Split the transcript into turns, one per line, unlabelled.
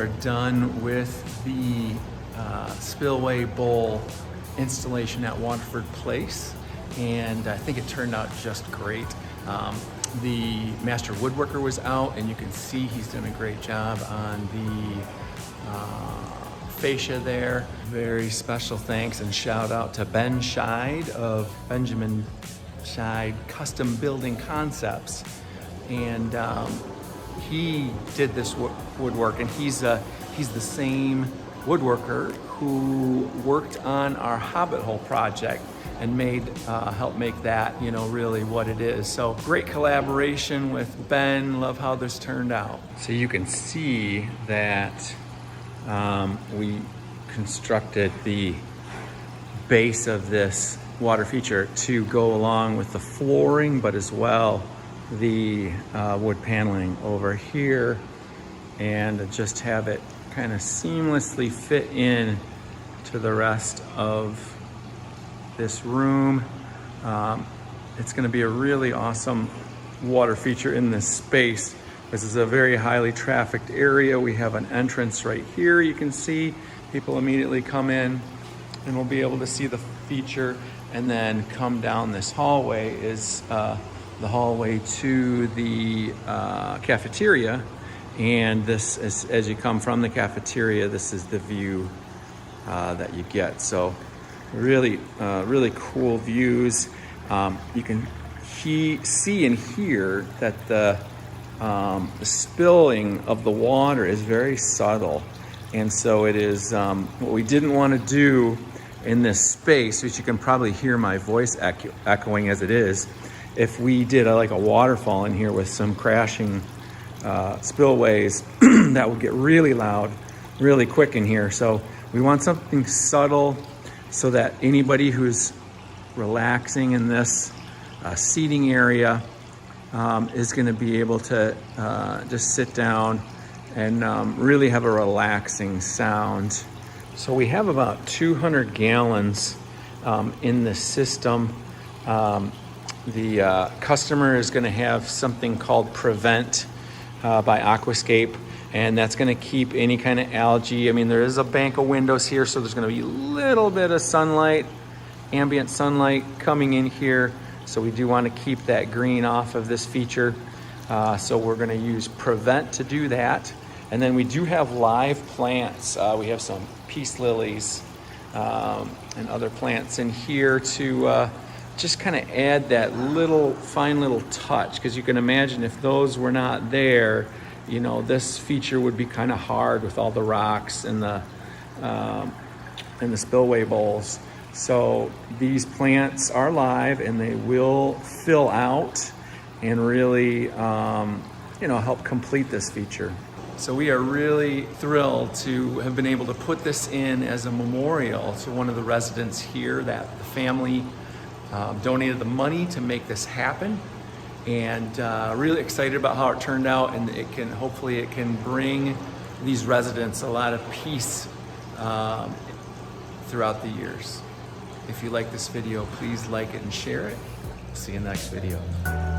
are done with the Spillway bowl installation at Waterford Place, and I think it turned out just great. The master woodworker was out, and you can see he's done a great job on the fascia there. Very special thanks and shout out to Ben Scheid of Benjamin Scheid Custom Building Concepts, and he did this woodwork, and he's the same woodworker who worked on our Hobbit Hole project and helped make that, really what it is. So great collaboration with Ben. Love how this turned out. So you can see that we constructed the base of this water feature to go along with the flooring, but as well the wood paneling over here, and just have it kind of seamlessly fit in to the rest of this room. It's going to be a really awesome water feature in this space. This is a very highly trafficked area. We have an entrance right here. You can see people immediately come in, and we'll be able to see the feature, and then come down this hallway is the hallway to the cafeteria. And this is, as you come from the cafeteria, this is the view that you get. So really cool views. You can see and hear that the spilling of the water is very subtle. And so it is what we didn't want to do in this space, which you can probably hear my voice echoing as it is. If we did like a waterfall in here with some crashing spillways, that would get really loud, really quick in here. So we want something subtle so that anybody who's relaxing in this seating area is going to be able to just sit down and really have a relaxing sound. So we have about 200 gallons in the system. The customer is going to have something called Prevent by Aquascape, and that's going to keep any kind of algae. I mean, there is a bank of windows here, so there's going to be a little bit of sunlight, ambient sunlight coming in here. So we do want to keep that green off of this feature. So we're going to use Prevent to do that. And then we do have live plants. We have some peace lilies and other plants in here to just kind of add that fine little touch, because you can imagine if those were not there, this feature would be kind of hard with all the rocks and the spillway bowls. So these plants are live, and they will fill out and really help complete this feature. So we are really thrilled to have been able to put this in as a memorial to one of the residents here. That the family donated the money to make this happen, and really excited about how it turned out, and hopefully it can bring these residents a lot of peace throughout the years. If you like this video, please like it and share it. See you in the next video.